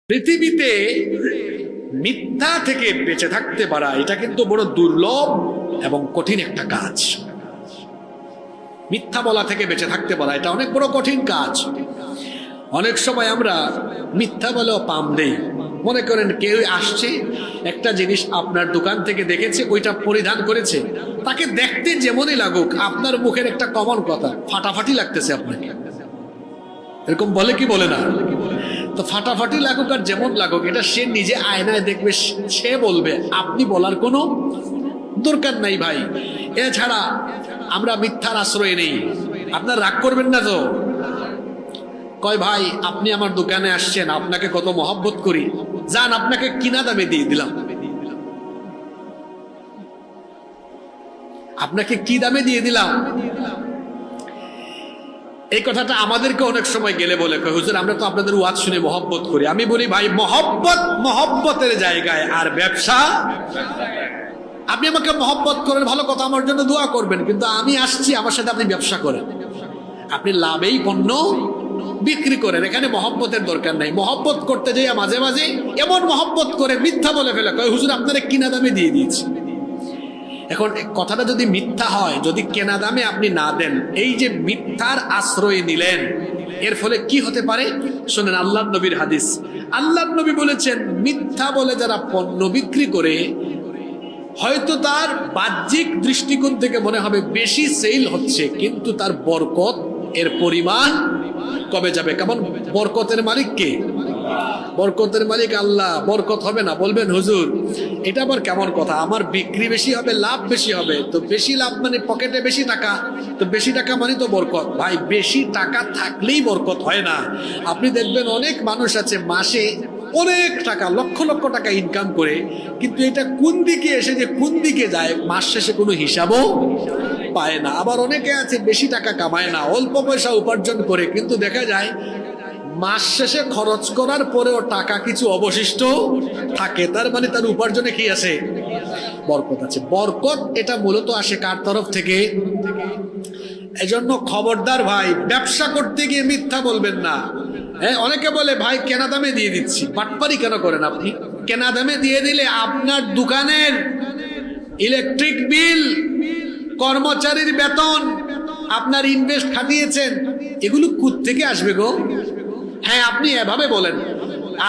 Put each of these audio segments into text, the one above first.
পৃথিবীতে মিথ্যা থেকে বেঁচে থাকতে পারা এটা কিন্তু বড় দুর্লভ এবং কঠিন একটা কাজ। মিথ্যা বলা থেকে বেঁচে থাকতে পারা এটা অনেক বড় কঠিন কাজ। অনেক সময় আমরা মিথ্যা বলেও পাম দেই। মনে করেন কেউ আসছে, একটা জিনিস আপনার দোকান থেকে দেখেছে, ওইটা পরিধান করেছে, তাকে দেখতে যেমনই লাগুক, আপনার মুখের একটা কমন কথা, ফাটাফাটি লাগতেছে আপনাকে, এরকম বলে কি বলে না? তো ফাটাফাটি লাগুক আর যেমন লাগুক, এটা সে নিজে আয়নায় দেখবে, সে বলবে, আপনি বলার কোনো দরকার নাই ভাই। এছাড়া আমরা মিথ্যার আশ্রয় নেই। আপনার রাগ করবেন না তো? কয় ভাই আপনি আমার দোকানে আসছেন, আপনাকে কত মহব্বত করি, যান আপনাকে কিনা দামে দিয়ে দিলাম। আপনাকে কি দামে দিয়ে দিলাম? এই কথাটা আমাদেরকে অনেক সময় গেলে বলে, হুজুর আমরা তো আপনাদের ওয়াজ শুনে মহব্বত করি। আমি বলি ভাই, মহব্বতের জায়গায়, আর ব্যবসা। আপনি আমাকে মহব্বত করেন, ভালো কথা, আমার জন্য দোয়া করবেন, কিন্তু আমি আসছি, আমার সাথে আপনি ব্যবসা করেন, আপনি লাভেই পণ্য বিক্রি করেন, এখানে মহব্বতের দরকার নাই। মহব্বত করতে যাইয়া মাঝে মাঝে এমন মহব্বত করে মিথ্যা বলে ফেলে, হুজুর আপনারা কিনা দামে দিয়ে দিয়েছি। এখন কথাটা যদি মিথ্যা হয়, যদি কেনা দামে আপনি না দেন, এই যে মিথ্যার আশ্রয় নিলেন, এর ফলে কি হতে পারে শোনেন। আল্লাহর নবীর হাদিস, আল্লাহর নবী বলেছেন, মিথ্যা বলে যারা পণ্য বিক্রি করে, হয়তো তার বাহ্যিক দৃষ্টিকোণ থেকে মনে হবে বেশি সেল হচ্ছে, কিন্তু তার বরকত এর পরিমাণ কমে যাবে। কেমন? বরকতের মালিক কে? বরকতের মালিক আল্লাহ। বরকত হবে না? বলবেন হুজুর এটা আবার কেমন কথা, আমার বিক্রি বেশি হবে, লাভ বেশি হবে, তো বেশি লাভ মানে পকেটে বেশি টাকা, তো বেশি টাকা মানে তো বরকত। ভাই বেশি টাকা থাকলেই বরকত হয় না। আপনি দেখবেন অনেক মানুষ আছে মাসে অনেক টাকা, লক্ষ লক্ষ টাকা ইনকাম করে, কিন্তু এটা কোন দিকে এসে যে কোন দিকে যায় মাস শেষে কোনো হিসাবও পায় না। আবার অনেকে আছে বেশি টাকা কামায় না, অল্প পয়সা উপার্জন করে, কিন্তু দেখা যায় মাস শেষে খরচ করার পরেও টাকা কিছু অবশিষ্ট থাকে। তার মানে তার উপার্জনে কি আছে? বরকত আছে। বরকত এটা মূলত আসে কার তরফ থেকে? এজন্য খবরদার ভাই, ব্যবসা করতে গিয়ে মিথ্যা বলবেন না। হ্যাঁ, অনেকে বলে ভাই কেনা দামে দিয়ে দিচ্ছি। বাটপারি কেন করেন আপনি? কেনা দামে দিয়ে দিলে আপনার দোকানের ইলেকট্রিক বিল, কর্মচারীর বেতন, আপনার ইনভেস্ট খাটিয়েছেন, এগুলো কোত্থেকে আসবে গো? হ্যাঁ, আপনি এভাবে বলেন,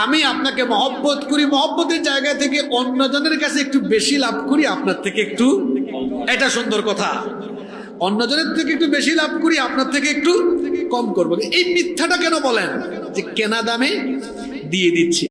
আমি আপনাকে মহব্বত করি, মহব্বতের জায়গা থেকে অন্যজনের কাছে একটু বেশি লাভ করি, আপনার থেকে একটু, এটা সুন্দর কথা, অন্যজনের থেকে একটু বেশি লাভ করি, আপনার থেকে একটু কম করবো। এই মিথ্যাটা কেন বলেন যে কেনা দামে দিয়ে দিচ্ছি?